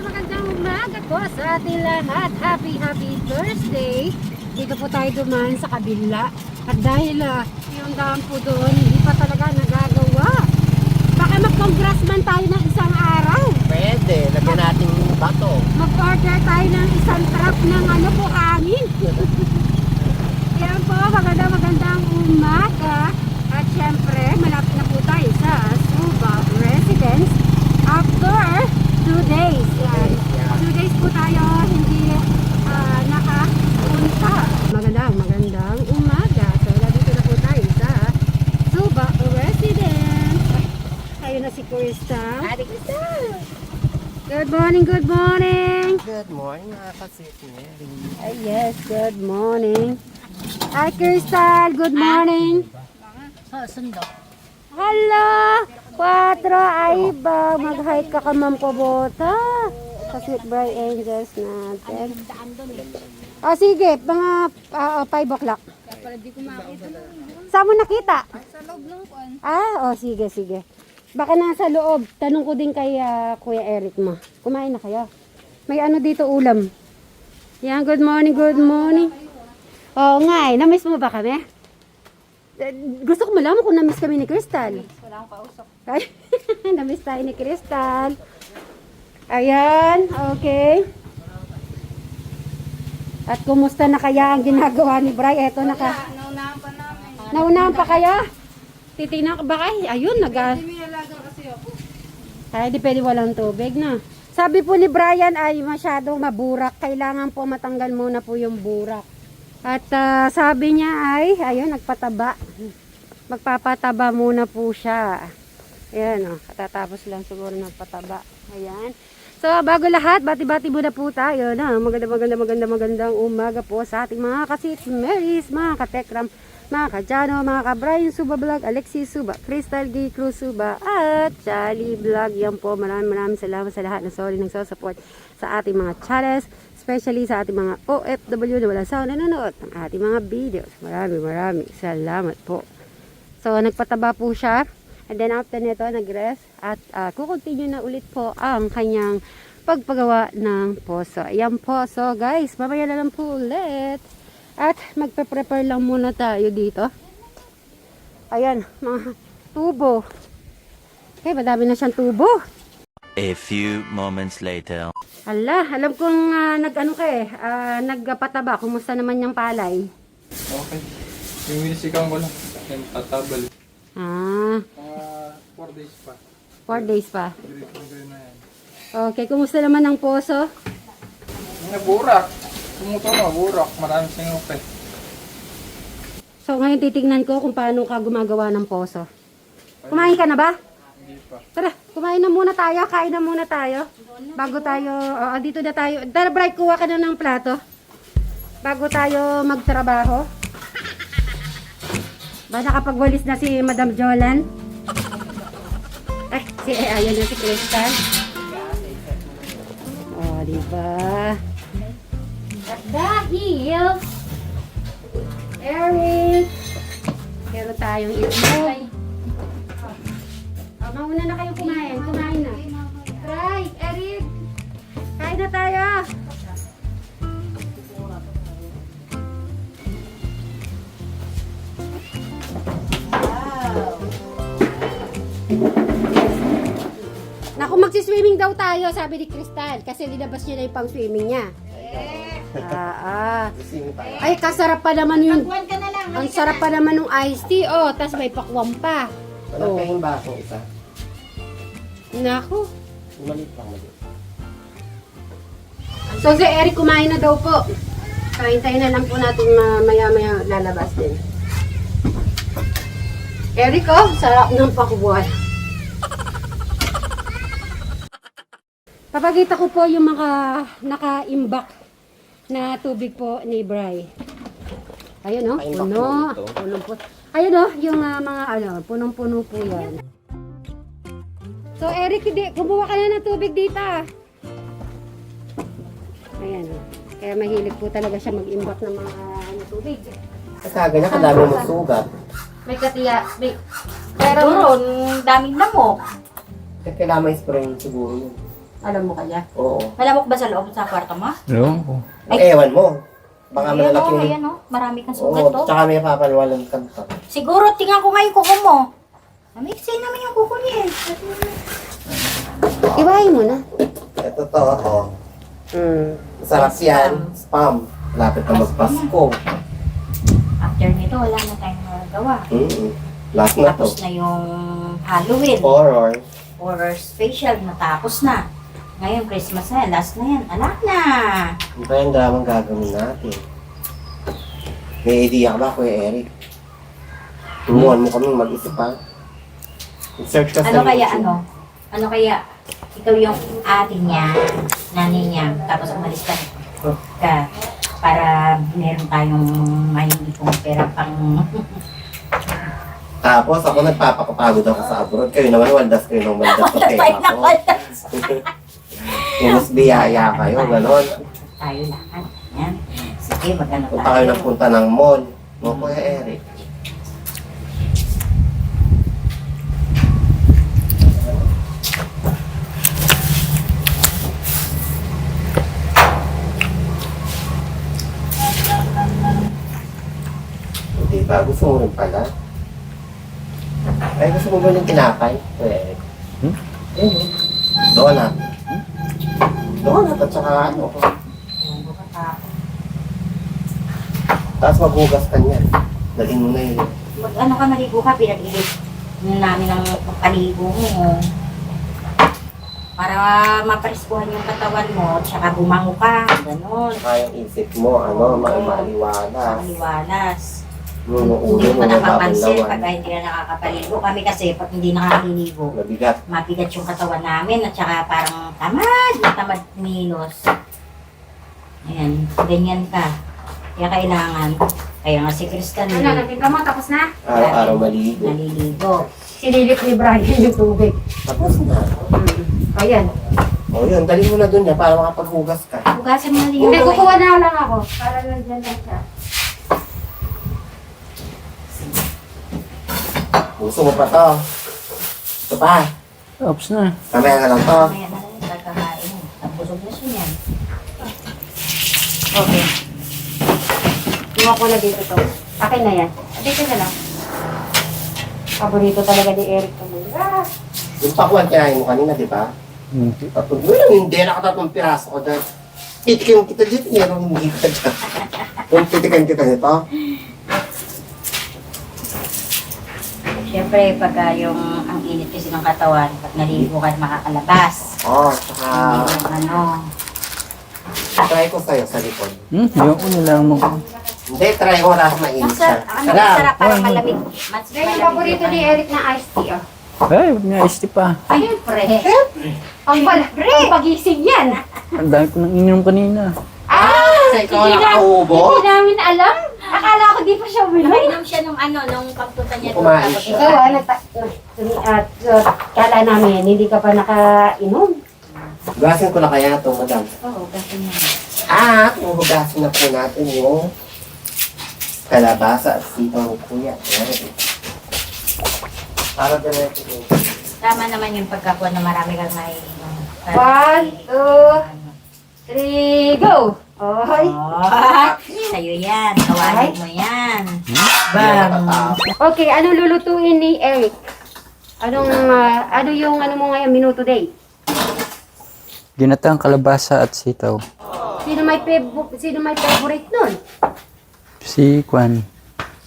Magandang umaga po sa ating lahat. Happy Thursday. Dito po tayo dumaan sa kabila. At dahil yung daan po doon, hindi pa talaga nagagawa. Baka mag-congressman tayo ng isang araw. Pwede, lagyan natin yung bato. Mag-order tayo ng isang truck ng hangin. Yan po, magandang umaga. At syempre, malapit na po tayo sa Suba Residence after 2 days. Yan. 2 days po tayo hindi nakapunta. Magandang umaga. So, dito na po tayo sa Suba Residence. Ayun na si Krista. Ate Krista! Good morning. Good morning mga kasitmeri. Yes, good morning. Hi Crystal, good morning. Sundo. Hello! 4 ay ba? Mag-hike ka ka Ma'am Pobota. Sa Sweet Bright Angels natin. Oh, sige, mga 5 o'clock. Para di ko makita. Saan mo nakita? Sa loob ng kuan. Sige. Baka nasa loob. Tanong ko din kay Kuya Eric mo. Kumain na kayo? May ano dito ulam. Yan, good morning. Oo nga namiss mo ba kami? Gusto ko malaman kung namiss kami ni Crystal. Wala akong kausap. Ay, namiss tayo ni Crystal. Ayan, okay. At kumusta na kaya ang ginagawa ni Bray? Eto Naunahan pa namin. naunahan pa kaya? Titingnan ko baka, ayun, Hindi may alaga kasi ako. Ay, di pwede walang tubig na. Sabi po ni Brian ay masyadong maburak. Kailangan po matanggal muna po yung burak. At sabi niya ay, ayun, nagpataba. Magpapataba muna po siya. Ayan, katatapos lang siguro nagpataba. Ayan. So, bago lahat, bati-bati muna po tayo na magandang umaga po sa ating mga kasitmeris, mga katekram, mga kajano, mga ka-Brian Suba Vlog, Alexis Suba, Crystal Gay Cruz Suba, at Charlie Vlog. Yan po, maraming salamat sa lahat na sorry nagsusupport sa ating mga channels, especially sa ating mga OFW na wala sa nanonood ng ating mga videos. Maraming salamat po. So, nagpataba po siya. And then after nito, nag-rest at kukontinue na ulit po ang kanyang pagpagawa ng poso. Ayan po. So guys, mamaya na lang po ulit. At magpe-prepare lang muna tayo dito. Ayan, mga tubo. Okay, madami na siyang tubo. A few moments later. Alam kong nagpataba. Kumusta naman yung palay? Okay. Yung winisikan ko lang. Yung tatabal. 4 days pa. 4 days pa. Green na yan. Okay, kumusta naman ang poso? Naburak. Tumuto na, burak. Maraming sinupe. So ngayon titignan ko kung paano ka gumagawa ng poso. Kumain ka na ba? Hindi pa. Tara, kumain na muna tayo. Kain na muna tayo. Bago tayo, dito na tayo. Tara, Bright, kuha ka na ng plato. Bago tayo magtrabaho. Ba, nakapagwalis na si Madam Jolan? Ay, ayun na si Crystal. Oh, diba? At dahil Eric, meron tayong itlog. Mauna na kayong kumain. Kumain na. Right, Eric. Kain na tayo. Naku, magsiswimming daw tayo, sabi ni Crystal. Kasi linabas niya na yung pang-swimming niya. Ay, kasarap pa naman yung... Ang sarap pa naman ng iced tea. Oh, tas may pakwam pa. Walang kahing basong isa. Naku. Maliit lang maliit. So, si Eric kumain na daw po. So, hintayin na lang po natin maya-maya lalabas din. Eric, oh, sarap ng pakubuhay. Papakita ko po yung mga naka-imbak na tubig po ni Bray. Ayun, oh, puno. Ayun, oh, yung mga punong-puno po yan. So, Eric, kumuha ka na ng tubig dito. Ayan, oh. Kaya mahilig po talaga siya mag-imbak ng mga tubig. Kasi ganyan kadami mong sugat. May katiya, may... Pero ron, daming lamok. Kailangan may spray siguro yun. Alam mo kaya? Oo. Malamok ba sa loob sa kwarto mo? Ewan ko. Ewan mo. Baka Ayan malalaki o, yung... ayan o. Marami kang sugat Oo, to. tsaka may papalwalan ka pa. Siguro, tingnan ko nga yung kuko mo. Namixin naman yung kuko niya. Iwain mo na. Ito to, oh. Mm. Masarap yan. Spam. Lapit na magpasko. After nito, wala na tayong magagawa. Last na to. Tapos na yung Halloween. Horror. Horror special, natapos na. Ngayon, Christmas na yan. Last na yan. Alak na. Ano ba yung dramang gagawin natin? May idea ka ba, Kuya Eric? Tumuhan mo kami mag-isip ha? Search ka sa Ano kaya, YouTube. ano? Ano kaya? Ikaw yung ate niya, nanay niya, tapos umalis ka. Para meron tayong may ipong pera pang... Tapos ako nagpapakapagod ako sa abroad. Kayo naman, waldas kayo ng waldas sa Tayo pera na ko. walas. Mas biyaya kayo, gano'n. Tayo lahat. Yan. Sige, magano Punta kayo ng punta ng mall. No, Kuya Eric. Diba? Gusto mo rin pala? Ay, gusto mo ba ng tinapay? Kuya Eric? Eh, donut. Donut at saka ano. Tapos maghugas ka niyan. Dalhin mo na yun. Mag-ano ka, maligo ka, pinag-ilit namin ang paligo mo. Para mapreskuhan yung katawan mo, tsaka bumango ka, gano'n. Saka yung isip mo, ano, maliwalas. Maliwalas. Yung ulo Hindi mo mo napapansin nababanlawan. pag hindi ka nakakapaligo. Kami kasi pag hindi nakakaligo, Mabigat. mabigat yung katawan namin at saka parang tamad minos. Ayan, ganyan ka. Kaya kailangan, kaya nga si Kristen, Ano, nagtinda mo, tapos na? Araw-araw maligo. naliligo. Sinilip ni Brian yung tubig. Tapos na. Ayan. O yun, dali mo na dun yan para makapaghugas ka. Hugasan mo na yung Hindi, kukuha na lang ako. Para nandiyan lang siya. Gusto mo pa to? Ito pa. Tapos na. Mamaya na lang to. Mamaya na lang, kakain. Nabusog na siya yan. Okay. Iwan ko na dito to. Akin na yan. Dito na lang. Paborito talaga ni Eric to. Yung pakuan kinain mo kanina, di ba? Tapos mo lang, hindi nakatatlong piraso ko dyan. Titikin kita dito, meron hindi ka dyan. Kung titikin kita nito, Siyempre, pagka yung ang init kasi ng katawan, pag naligo ka makakalabas. tsaka Yung ano, try ko sa'yo sa likod. Ayoko nilang mag... Hindi, try ko wala akong mainit siya. masarap para malamig. Mas Yan yung paborito ni Eric na iced tea. Oh. Ay, may iced tea pa. Siyempre. Ang pagising yan. Ang dami ko nang ininom kanina. Kasi ikaw nakaubo. Hindi namin alam. Akala ko di pa siya uminom. Nainom siya nung ano, nung pagpunta niya doon. Kumain Tapos, siya. Kala namin, hindi ka pa nakainom. Hugasin ko na kaya ito, madam. Oo, kasi niya. At hugasin na po natin yung kalabasa at sitang kuya. Ayan. Para diretso ko. Tama naman yung pagkakuha na marami kang naiinom. 1, 2, 3, go! Oy. Oh, sa'yo yan. Tawagin mo yan. Bang! Okay, anong lulutuin ni Eric? Ano yung ano mo ngayon, minuto day? Ginatang kalabasa at sitaw. Sino may favorite nun? Si Kwan.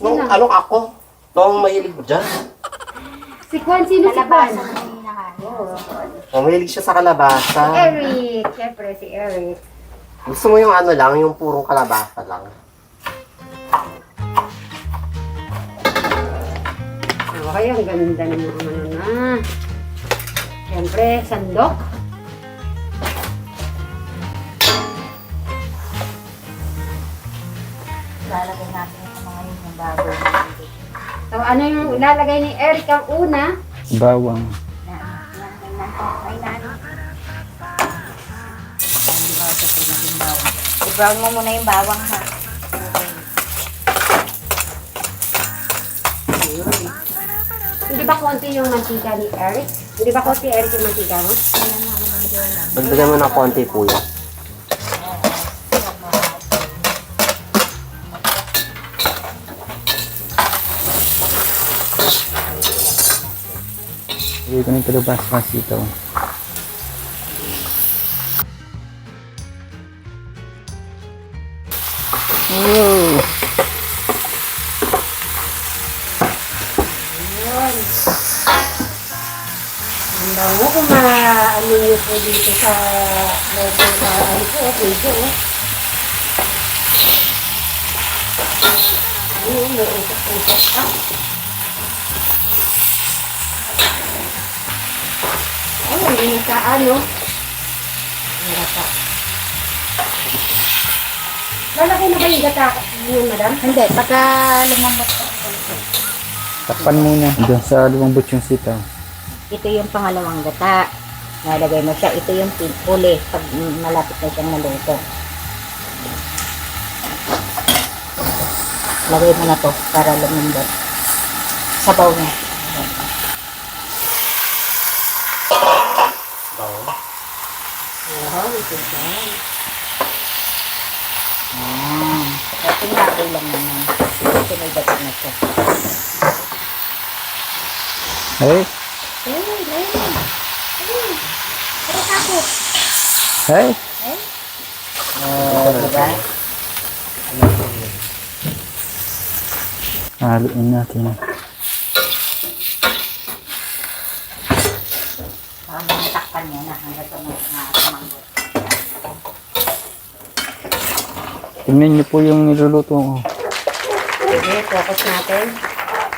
Nung anong ako? Nung mahilig ko dyan. Si Kwan, sino si Kwan? Nung mahilig siya sa kalabasa. Eric, syempre si Eric. Gusto mo yung ano lang, yung purong kalabasa lang. Okay, ang ganda ng mga ano na. Syempre, sandok. Lalagay natin yung mga yun yung bago. So, ano yung ilalagay ni Eric ang una? Bawang. I-brown mo muna yung bawang ha. Hindi ba konti yung mantika ni Eric? Hindi ba konti, Eric, yung mantika mo? Dagdagan mo ng konti po yan. Hindi ko na yung talabas kasi ito. Wow! Ang bango kung ano nyo po dito sa logo sa ano po, video. Ayun, may usap-usap pa. Ay, hindi na sa ano. Wala pa. Lalaki na ba yung gata yun, madam? Hindi, pagka lumambot ka. Takpan muna. Doon sa lumambot yung sitaw. Ito yung pangalawang gata. Nalagay mo siya. Ito yung uli pag malapit na siyang maluto. Lagay mo na to para lumambot. Sabaw niya. Oo, ito siya. Ito lagay lang naman. Ito may gata na siya. Hey! Hey! Diba? Haluin natin. Parang takpan niya na hanggang tumambot. Tingnan niyo po yung niluluto ko. Sige, focus natin.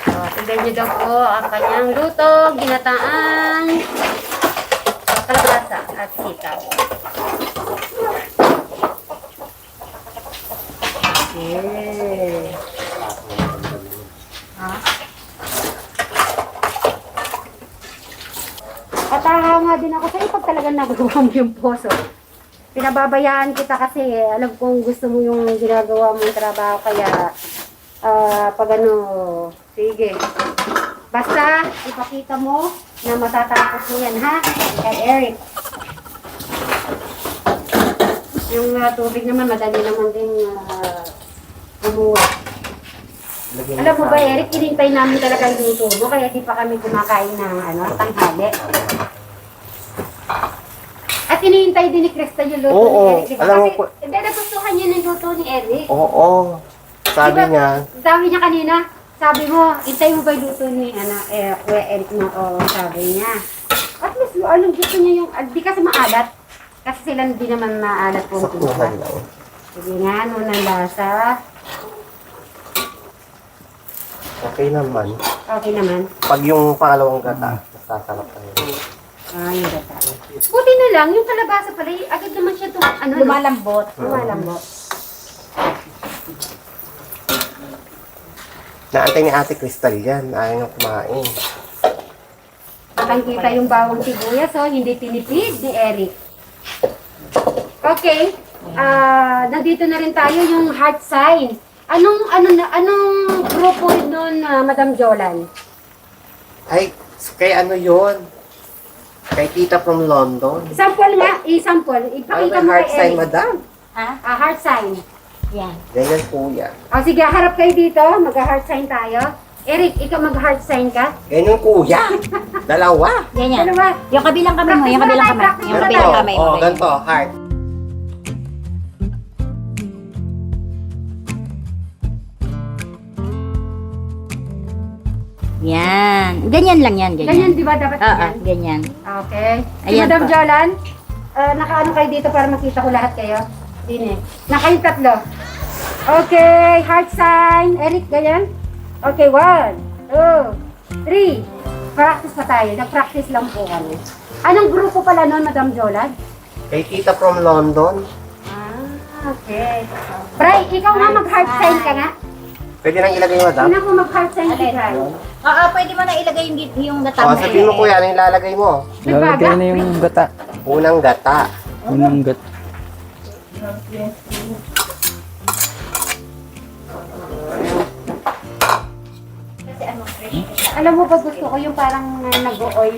So, tignan niyo daw po ang kanyang luto, ginataan, kalabasa at sitaw. Okay. At nga din ako sa'yo pag talagang nagawa mo yung poso. Pinababayaan kita kasi alam kong gusto mo yung ginagawa mong trabaho kaya pag ano, sige. Basta ipakita mo na matatapos mo yan ha, kay Eric. Yung tubig naman, madali naman din kumuha. Alam mo ba Eric, hinintay namin talaga yung luto mo kaya di pa kami kumakain ng tanghali. At hinihintay din ni Krista yung luto Oo, ni Eric. Diba? alam mo Kasi po. nagustuhan niya ng luto ni Eric. Oo. Sabi Diba, niya, sabi niya kanina, sabi mo, hintay mo ba yung luto ni Kuya Eric mo? Oo, sabi niya. At least, anong gusto niya yung, di kasi maalat. Kasi sila hindi naman maalat po. saktuhan lang. Sige nga, nung lasa. Okay naman. Okay naman. Pag yung pangalawang gata, sasarap tayo. Yung gata. Buti na lang, yung kalabasa pala, agad naman siya Lumalambot. lumalambot. Naantay ni Ate Crystal yan. Ayaw niyang kumain. Kitang-kita yung bawang sibuyas, so hindi tinipid ni Eric. Okay. Nandito na rin tayo yung heart sign. Anong grupo nun, Madam Jolan? Ay, kay ano yun? Kay Tita from London. Sample nga, i-sample. Ano Ipakita may mo heart kay sign, Eric. madam? Ha? Heart sign. Yan. Ganyan po yan. O sige, harap kayo dito. Mag-heart sign tayo. Eric, ikaw mag-heart sign ka. Ganyan kuya. Dalawa. Ganyan. Ano ba? Yung kabilang kamay mo, yung kabilang kamay. Yung Ganito. kabilang kamay mo. Oh, ganito, heart. Yan. Ganyan lang yan. Ganyan, Ganyan. di ba? Dapat Oo, ganyan. ganyan. Okay. Si Ayan Madam po. Jolan, nakaano kayo dito para makita ko lahat kayo? Dine. Nakayong tatlo. Okay, heart sign. Eric, ganyan? Okay, 1, 2, 3. Practice pa tayo. Nag-practice lang po kami. Anong grupo pala nun, Madam Jolan? Kay Tita from London. Okay. Bray, ikaw nga mag-heart sign ka nga. Pwede nang ilagay, madam? Tingnan ko mag-heart sign si Bray. Oo, pwede mo na ilagay yung gata Oh, mo. sabihin mo kuya, ano yung lalagay mo? Lalagay na yung gata. Unang gata. Unang gata. Kasi ano, fresh. Alam mo ba gusto ko yung parang nag-oil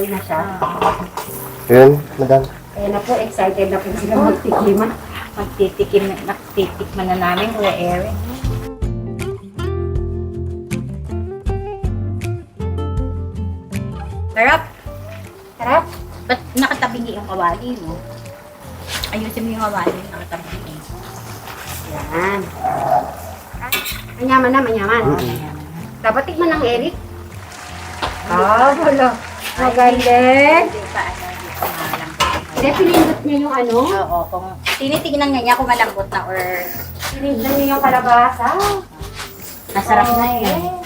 na siya. Yun, madam. Kaya na po, excited na po sila magtikiman. Nagtitikman na namin, Kuya Eric. Sarap. Sarap. Ba't nakatabingi yung kawali mo? Ayusin mo yung kawali, nakatabingi. Yan. Manyaman na, manyaman. Dapat tikman ng Eric. Ah, wala. Magaling. Hindi pa, hindi pa malambot. Hindi, pinindot niya yung ano. Oo, kung tinitignan niya kung malambot na or Pinindot niya yung kalabasa. masarap na yun.